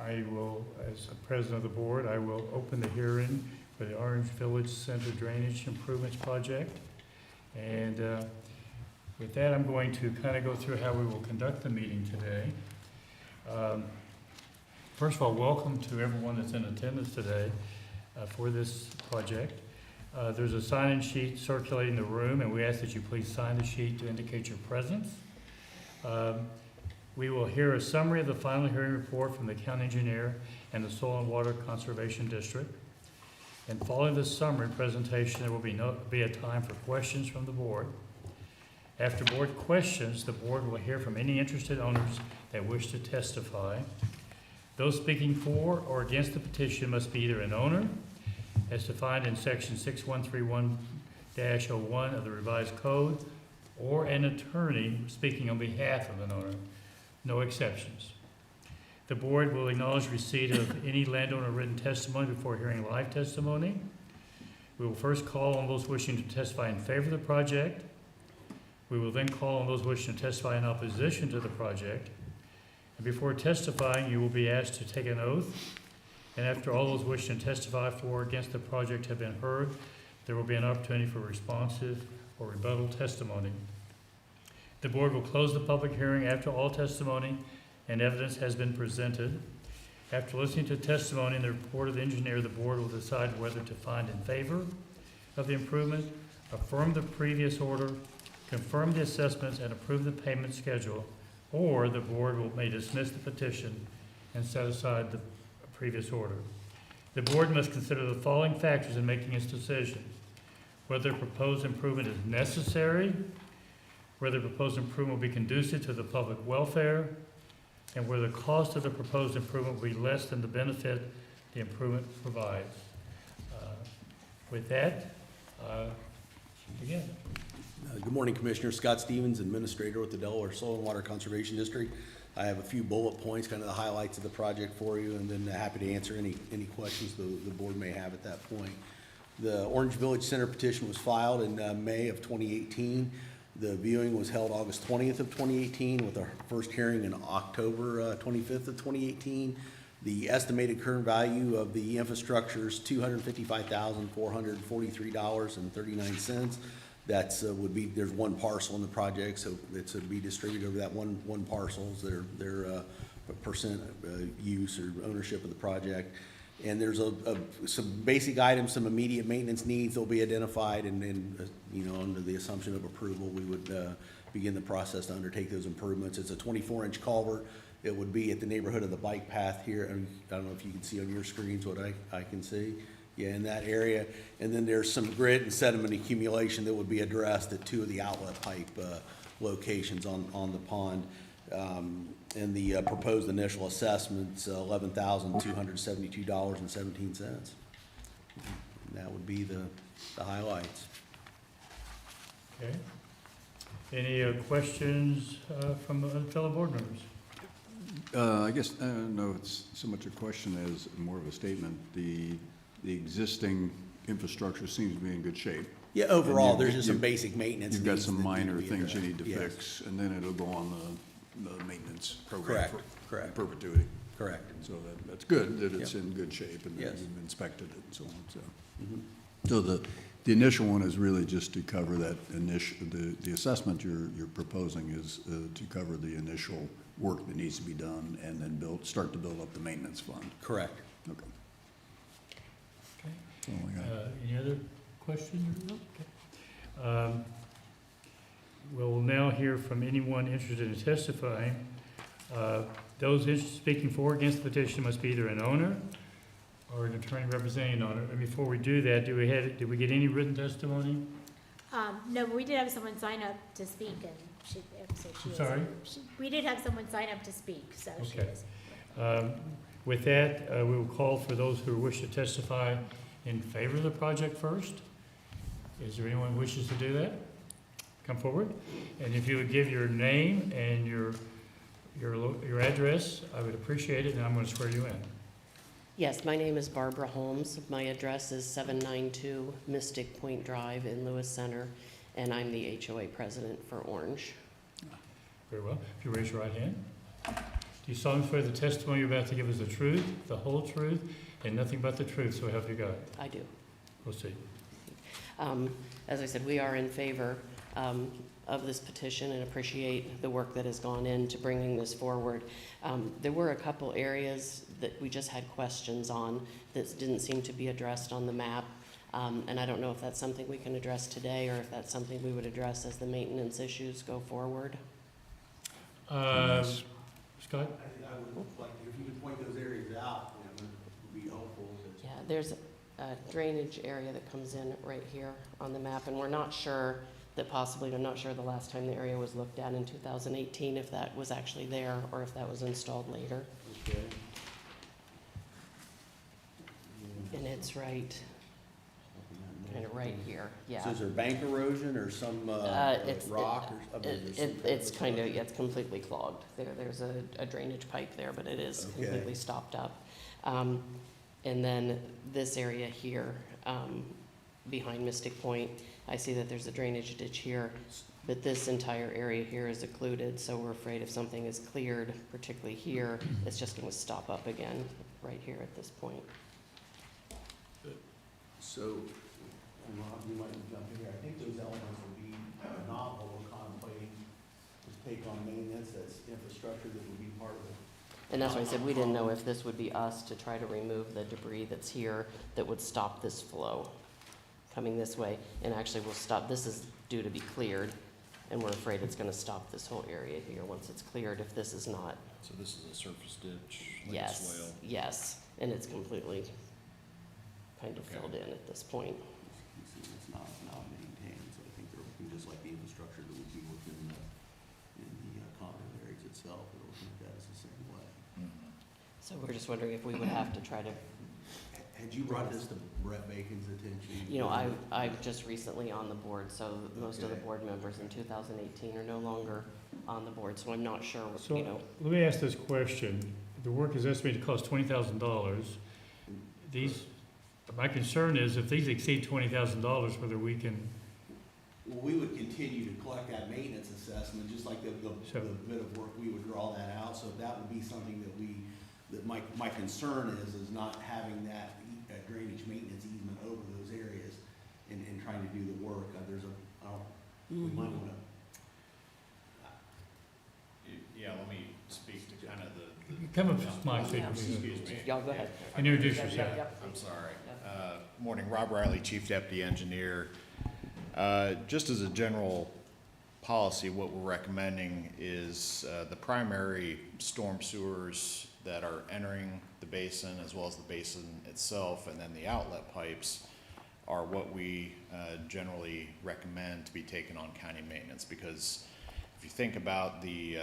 I will, as the president of the board, I will open the hearing for the Orange Village Center Drainage Improvements Project. And with that, I'm going to kind of go through how we will conduct the meeting today. First of all, welcome to everyone that's in attendance today for this project. There's a sign-in sheet circulating the room, and we ask that you please sign the sheet to indicate your presence. We will hear a summary of the final hearing report from the county engineer and the Soil and Water Conservation District. And following this summary presentation, there will be a time for questions from the board. After board questions, the board will hear from any interested owners that wish to testify. Those speaking for or against the petition must be either an owner, as defined in section 6131-01 of the revised code, or an attorney speaking on behalf of an owner. No exceptions. The board will acknowledge receipt of any landowner written testimony before hearing live testimony. We will first call on those wishing to testify in favor of the project. We will then call on those wishing to testify in opposition to the project. And before testifying, you will be asked to take an oath. And after all those wishing to testify for or against the project have been heard, there will be an opportunity for responsive or rebuttal testimony. The board will close the public hearing after all testimony and evidence has been presented. After listening to testimony and the report of the engineer, the board will decide whether to find in favor of the improvement, affirm the previous order, confirm the assessments, and approve the payment schedule, or the board may dismiss the petition and set aside the previous order. The board must consider the following factors in making its decision: whether proposed improvement is necessary, whether the proposed improvement will be conducive to the public welfare, and whether the cost of the proposed improvement will be less than the benefit the improvement provides. With that, again. Good morning, Commissioner. Scott Stevens, Administrator with the Delaware Soil and Water Conservation District. I have a few bullet points, kind of the highlights of the project for you, and then happy to answer any questions the board may have at that point. The Orange Village Center petition was filed in May of 2018. The viewing was held August 20th of 2018 with our first hearing in October 25th of 2018. The estimated current value of the infrastructure is $255,443.39. That's would be, there's one parcel in the project, so it's to be distributed over that one parcel, their percent use or ownership of the project. And there's some basic items, some immediate maintenance needs will be identified, and then, you know, under the assumption of approval, we would begin the process to undertake those improvements. It's a 24-inch culvert. It would be at the neighborhood of the bike path here, and I don't know if you can see on your screens what I can see. Yeah, in that area. And then there's some grit and sediment accumulation that would be addressed at two of the outlet pipe locations on the pond. And the proposed initial assessment's $11,272.17. That would be the highlights. Okay. Any questions from fellow board members? I guess I don't know if it's so much a question as more of a statement. The existing infrastructure seems to be in good shape. Yeah, overall, there's just some basic maintenance. You've got some minor things you need to fix, and then it'll go on the maintenance program for perpetuity. Correct. So that's good that it's in good shape and that you've inspected it and so on. So, so the initial one is really just to cover that initial. The assessment you're proposing is to cover the initial work that needs to be done, and then start to build up the maintenance fund. Correct. Okay. Any other questions? Okay. We'll now hear from anyone interested in testifying. Those speaking for or against the petition must be either an owner or an attorney representing an owner. And before we do that, did we get any written testimony? No, but we did have someone sign up to speak, and she Sorry? We did have someone sign up to speak, so okay. She is. With that, we will call for those who wish to testify in favor of the project first. Is there anyone who wishes to do that? Come forward. And if you would give your name and your address, I would appreciate it, and I'm going to swear you in. Yes, my name is Barbara Holmes. My address is 792 Mystic Point Drive in Lewis Center, and I'm the HOA president for Orange. Very well. If you raise your right hand. Do you solemnly swear the testimony you're about to give is the truth, the whole truth, and nothing but the truth, so help you God? I do. Proceed. As I said, we are in favor of this petition and appreciate the work that has gone into bringing this forward. There were a couple areas that we just had questions on that didn't seem to be addressed on the map. And I don't know if that's something we can address today or if that's something we would address as the maintenance issues go forward. Yes. Scott? I would like, if you could point those areas out, it would be helpful. Yeah, there's a drainage area that comes in right here on the map, and we're not sure I'm not sure the last time the area was looked at in 2018, if that was actually there or if that was installed later. Okay. And it's right, kind of right here, yeah. So is there bank erosion or some It's- rock or? It's kind of, it's completely clogged. There's a drainage pipe there, but it is Okay. completely stopped up. And then this area here, behind Mystic Point, I see that there's a drainage ditch here, but this entire area here is occluded, so we're afraid if something is cleared, particularly here, it's just gonna stop up again right here at this point. So, Rob, you might jump in here. I think those elements would be novel or contemplating to take on maintenance, that's infrastructure that would be part of it. And that's why I said we didn't know if this would be us to try to remove the debris that's here that would stop this flow coming this way. And actually we'll stop, this is due to be cleared, and we're afraid it's gonna stop this whole area here once it's cleared if this is not. So this is a surface ditch, like a Yes, swale? yes, and it's completely kind of Okay. filled in at this point. You see, it's not maintained, so I think they're looking just like the infrastructure that would be within the condo areas itself, they're looking at that as the same way. Mhm. So we're just wondering if we would have to try to, Had you brought this to Brett Bacon's attention? you know, I've just recently on the board, so most of the Okay. board members in 2018 are no longer on the board, so I'm not sure, So, you know. let me ask this question. The work is estimated to cost $20,000. My concern is if these exceed $20,000, whether we can, Well, we would continue to collect that maintenance assessment, just like the Sure. bit of work, we would draw that out. So that would be something that my concern is not having that drainage maintenance easement over those areas and trying to do the work. We might wanna, Yeah, let me speak to kind of the. come up to Mike, so you can- Excuse me. Y'all go ahead. and introduce Yep, yourself. yep, yep. I'm sorry. Morning, Rob Riley, Chief Deputy Engineer. Just as a general policy, what we're recommending is the primary storm sewers that are entering the basin, as well as the basin itself, and then the outlet pipes are what we generally recommend to be taken on county maintenance, because if you think about the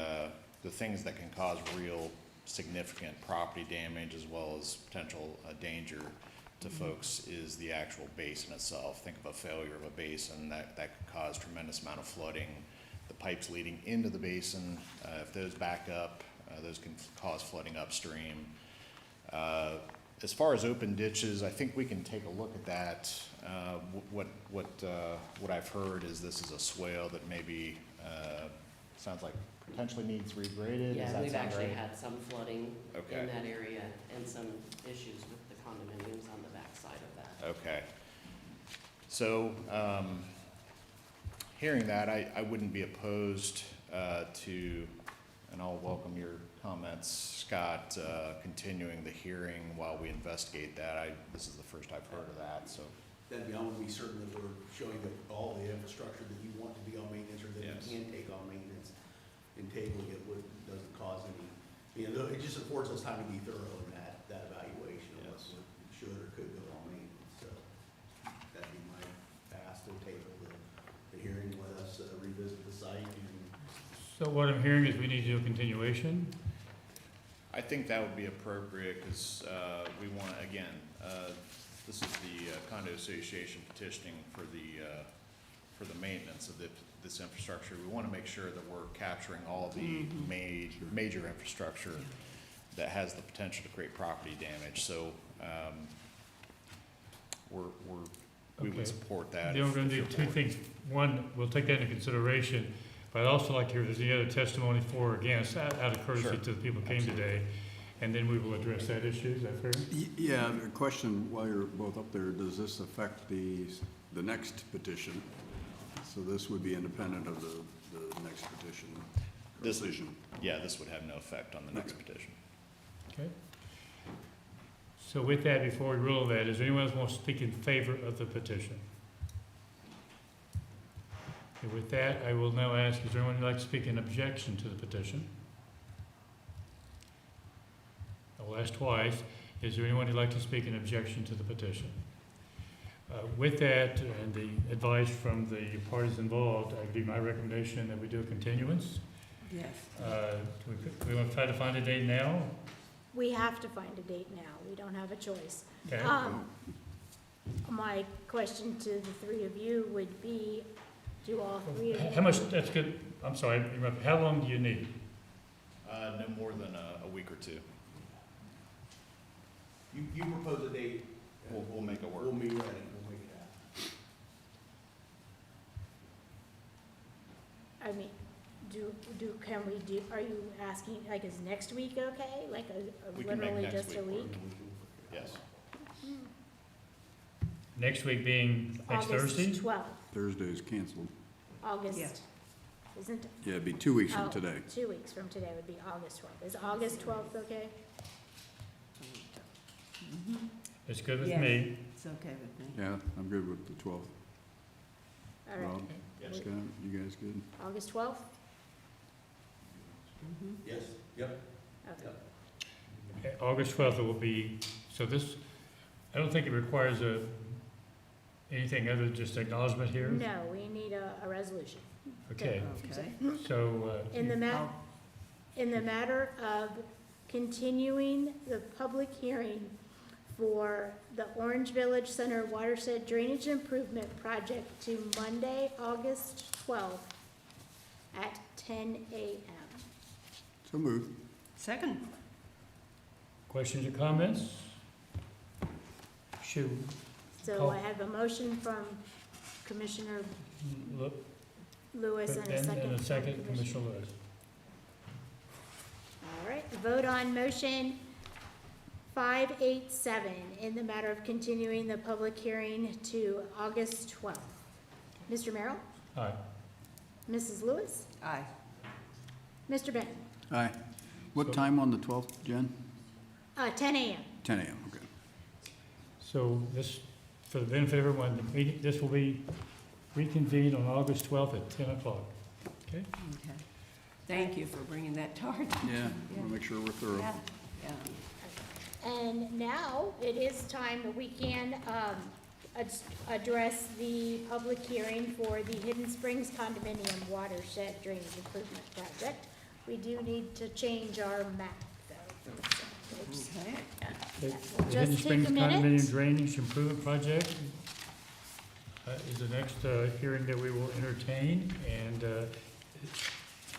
things that can cause real significant property damage as well as potential danger to folks is the actual basin itself. Think of a failure of a basin that could cause tremendous amount of flooding. The pipes leading into the basin, if those back up, those can cause flooding upstream. As far as open ditches, I think we can take a look at that. What I've heard is this is a swale that maybe, sounds like potentially needs regraded. Does Yeah, that we've sound actually right? had some flooding Okay. in that area and some issues with the condominiums on the backside of that. Okay. So, hearing that, I wouldn't be opposed to, and I'll welcome your comments, Scott, continuing the hearing while we investigate that. This is the first I've heard of that, so. that'd be, I want to be certain that we're showing that all the infrastructure that you want to be on maintenance or that Yes. you can take on maintenance and tabling it doesn't cause any, it just affords us time to be thorough in that evaluation of what should or could go on maintenance. So that'd be my ask to table the hearing, let us revisit the site and So what I'm hearing is we need to do a continuation. I think that would be appropriate, because we want, again, this is the condo association petitioning for the maintenance of this infrastructure. We want to make sure that we're capturing all the major infrastructure that has the potential to create property damage. So we Okay. would support that. Then we're if gonna do your two board- things. One, we'll take that into consideration. But I'd also like to hear if there's any other testimony for or against, out of courtesy Sure. to the people who came today. And then we will address that issue, is that fair? Yeah, a question while you're both up there, does this affect the next petition? So this would be independent of the next petition This- decision? Yeah, this would have no effect on the next Okay. petition. Okay. So with that, before we rule on that, is there anyone else want to speak in favor of the petition? Okay, with that, I will now ask, is there anyone who'd like to speak in objection to the petition? I will ask twice, is there anyone who'd like to speak in objection to the petition? With that, and the advice from the parties involved, I'd be my recommendation that we do a continuance. Yes. We want to try to find a date now? We have to find a date now. We don't have a choice. Okay. My question to the three of you would be, do all three of you? How much, that's good, I'm sorry, how long do you need? No more than a week or two. You propose a date, We'll make it work. we'll be ready, we'll make it happen. I mean, can we do, are you asking, like, is next week okay? Like, We can make literally next just a week work. week? Yes. Next week being next Thursday? August 12th, Thursday is canceled. August, Yeah. isn't, Yeah, it'd be 2 weeks Oh. from today. 2 weeks from today would be August 12th. Is August 12th okay? It's good with Yes. me. It's okay with me. Yeah, I'm good with the 12th. All right, Rob, Yes. Scott, you guys good? August 12th? Yes, yep. Okay. Okay, August 12th it will be, so this, I don't think it requires anything other than just acknowledgement here? No, we need a resolution. Okay, Okay. so, In the matter of continuing the public hearing for the Orange Village Center Watershed Drainage Improvement Project to Monday, August 12th at 10 a.m. So moved. Second. questions or comments? Shoot, So Call. I have a motion from Commissioner look, Lewis and a second. and a from second, Commissioner Lewis. All right, vote on motion 587 in the matter of continuing the public hearing to August 12th. Mr. Merrill? Aye. Mrs. Lewis? Aye. Mr. Benton? Aye. What So- time on the 12th, Jen? 10 a.m. 10 a.m., okay. So this, for the benefit of everyone, the meeting, this will be reconvened on August 12th at 10 o'clock. Okay? Okay. Thank you for bringing that to our attention. Yeah, we'll make sure we're thorough. Yeah, yeah. And now it is time that we can address the public hearing for the Hidden Springs Condominium Watershed Drainage Improvement Project. We do need to change our map, though. Oops. Okay. The Just Hidden take Springs a minute. Condominium Drainage Improvement Project is the next hearing that we will entertain, and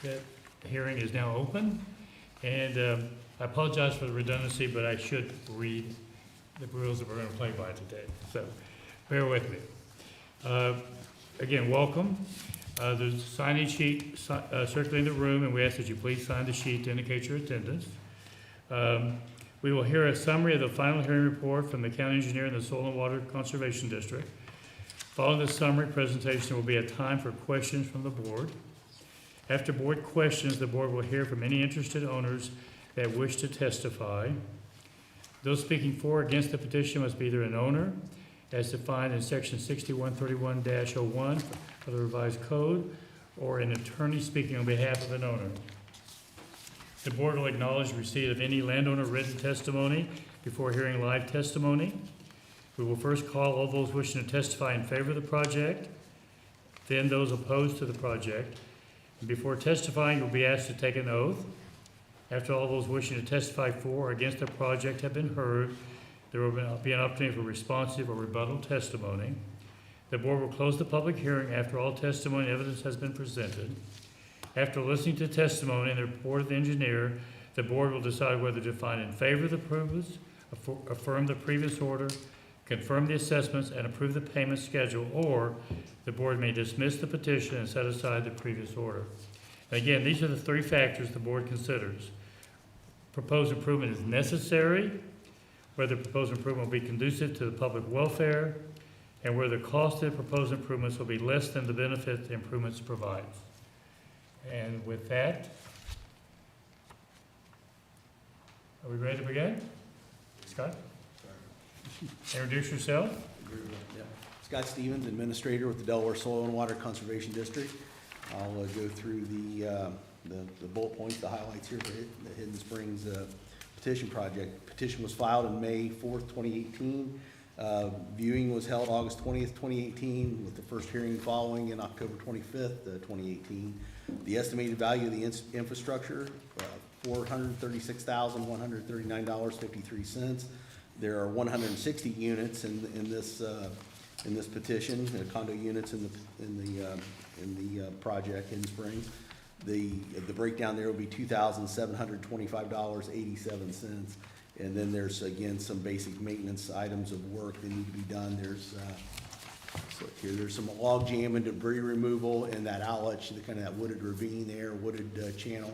that hearing is now open. And I apologize for the redundancy, but I should read the rules that we're going to play by today, so bear with me. Again, welcome. There's a sign-in sheet circulating the room, and we ask that you please sign the sheet to indicate your attendance. We will hear a summary of the final hearing report from the county engineer and the Soil and Water Conservation District. Following the summary presentation, there will be a time for questions from the board. After board questions, the board will hear from any interested owners that wish to testify. Those speaking for or against the petition must be either an owner, as defined in section 6131-01 of the revised code, or an attorney speaking on behalf of an owner. The board will acknowledge receipt of any landowner written testimony before hearing live testimony. We will first call all those wishing to testify in favor of the project, then those opposed to the project. And before testifying, you'll be asked to take an oath. After all those wishing to testify for or against the project have been heard, there will be an opportunity for responsive or rebuttal testimony. The board will close the public hearing after all testimony and evidence has been presented. After listening to testimony and the report of the engineer, the board will decide whether to find in favor of the approvals, affirm the previous order, confirm the assessments, and approve the payment schedule, or the the board may dismiss the petition and set aside the previous order. And again, these are the three factors the board considers. Proposed improvement is necessary, whether proposed improvement will be conducive to the public welfare, and where the cost of the proposed improvements will be less than the benefit the improvements provide. And with that, are we ready to begin? Scott? Introduce yourself. Yep. Scott Stevens, Administrator with the Delaware Soil and Water Conservation District. I'll go through the bullet points, the highlights here for the Hidden Springs petition project. Petition was filed on May 4th, 2018. Viewing was held August 20th, 2018, with the first hearing following in October 25th, 2018. The estimated value of the infrastructure, $436,139.53. There are 160 units in this petition, condo units in the project in Springs. The breakdown there will be $2,725.87. And then there's, again, some basic maintenance items of work that need to be done. There's, there's some log jam and debris removal in that outlet, kind of that wooded ravine there, wooded channel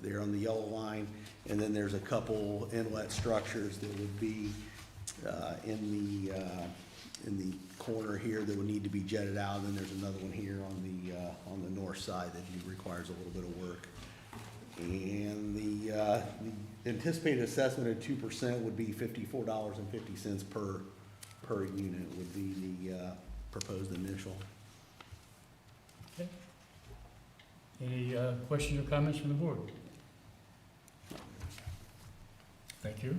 there on the yellow line. And then there's a couple inlet structures that would be in the corner here that would need to be jetted out. And then there's another one here on the north side that requires a little bit of work. And the anticipated assessment of 2% would be $54.50 per unit would be the proposed initial. Okay. Any questions or comments from the board? Thank you.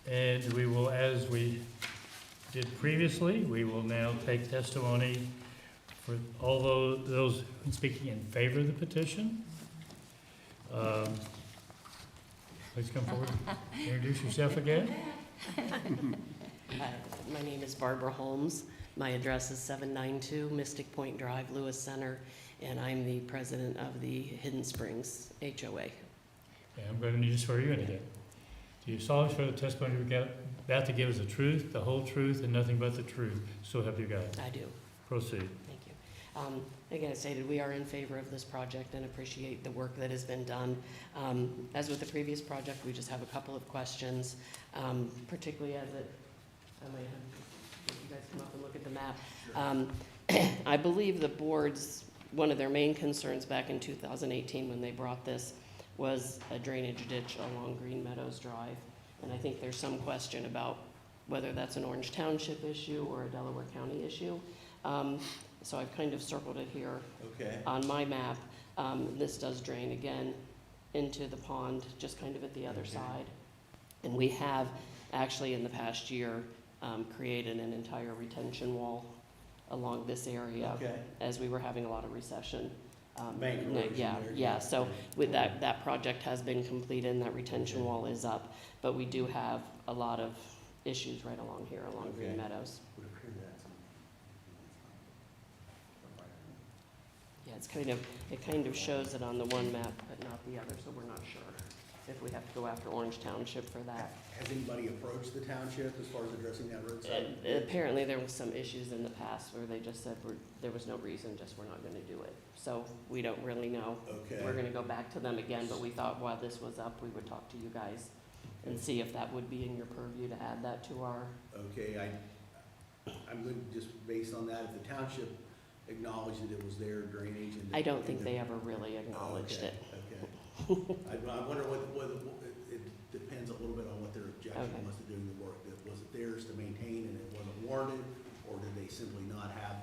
And we will, as we did previously, we will now take testimony for all those speaking in favor of the petition. Please come forward. Introduce yourself again. Hi, my name is Barbara Holmes. My address is 792 Mystic Point Drive, Lewis Center, and I'm the president of the Hidden Springs HOA. And I'm going to need to swear you in again. Do you solemnly swear the testimony you're about to give is the truth, the whole truth, and nothing but the truth? So help you God. I do. Proceed. Thank you. Again, as stated, we are in favor of this project and appreciate the work that has been done. As with the previous project, we just have a couple of questions, particularly as it, I might have you guys come up and look at the map. I believe the board's, one of their main concerns back in 2018 when they brought this was a drainage ditch along Green Meadows Drive. And I think there's some question about whether that's an Orange Township issue or a Delaware County issue. So I've kind of circled it here on my map. This does drain again into the pond, just kind of at the other side. And we have actually in the past year created an entire retention wall along this area as we were having a lot of recession. Yeah. So with that project has been completed and that retention wall is up, but we do have a lot of issues right along here, along Green Meadows. Yeah, it kind of shows it on the one map, but not the other, so we're not sure if we have to go after Orange Township for that. Has anybody approached the township as far as addressing that roadside? Apparently there was some issues in the past where they just said there was no reason, just we're not gonna do it. So we don't really know. We're gonna go back to them again, but we thought while this was up, we would talk to you guys and see if that would be in your purview to add that to our. Okay, I'm going to just based on that, if the township acknowledged that it was their drainage and. I don't think they ever really acknowledged it. Okay. I wonder what, it depends a little bit on what their objection was to doing the work. Was it theirs to maintain and it wasn't warranted, or did they simply not have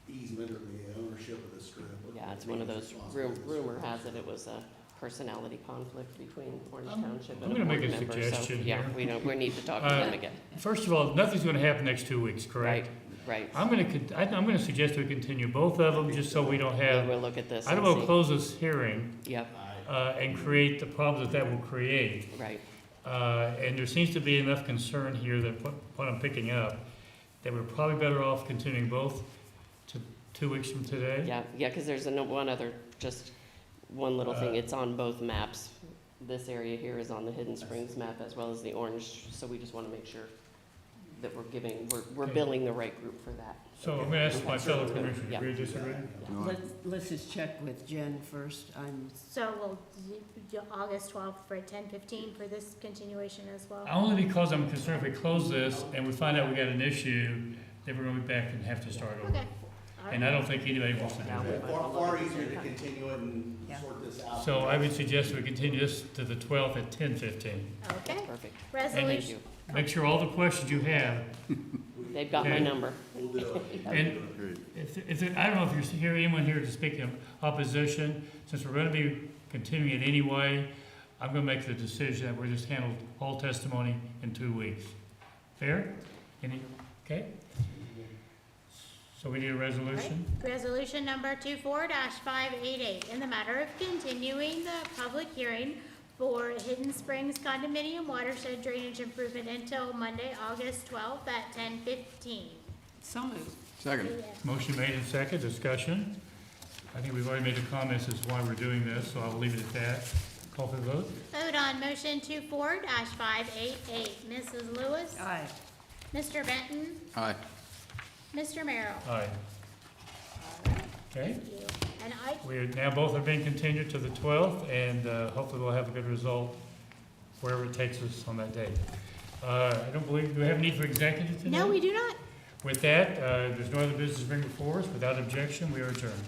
the easement or the ownership of the strip? Yeah, it's one of those, rumor has it was a personality conflict between Orange Township and a I'm board gonna make a member, so, suggestion yeah, here. we need to talk to them again. First of all, nothing's going to happen next 2 weeks, correct? Right. I'm going to suggest we continue both of them, just so we don't have. We'll look at this I don't and want to see. close this hearing Yep, and create the problems that will create. right. And there seems to be enough concern here that what I'm picking up, that we're probably better off continuing both to 2 weeks from today. Yeah, because there's one other, just one little thing. It's on both maps. This area here is on the Hidden Springs map as well as the Orange, so we just want to make sure that we're giving, we're billing the right group for that. So I'm gonna ask my fellow Yeah. commissioners, Yeah. agree, disagree? No, let's just check with Jen first. So we'll do August 12th for 10:15 for this continuation as well? Only because I'm concerned if we close this and we find out we got an issue, then we're gonna be back and have to start over. Okay. All And right. I don't think anybody wants to do Now we that. might wanna look at the same time. continue it and Yeah. sort this out. So I would suggest we continue this to the 12th at 10:15. Okay. Perfect. Thank Thank Resolution, you. Make sure all the questions you have, They've got my Okay. number. We'll do it. and great. if, I don't know if you're here, anyone here to speak in opposition, since we're gonna be continuing it anyway, I'm gonna make the decision that we'll just handle all testimony in 2 weeks. Fair? Okay? So we need a resolution? resolution number 24-588, in the matter of continuing the public hearing for Hidden Springs condominium watershed drainage improvement until Monday, August 12th at 10:15. So moved. Second. Motion made and second, discussion. I think we've already made the comments as to why we're doing this, so I'll leave it at that. Call for the vote? Vote on motion 24-588. Mrs. Lewis? Aye. Mr. Benton? Aye. Mr. Merrill? Aye. Okay, Thank you. And I, we are now both have been continued to the 12th, and hopefully we'll have a good result wherever it takes us on that date. I don't believe, do we have a need for executive today? no, we do not. With that, there's no other business to bring before us. Without objection, we are adjourned.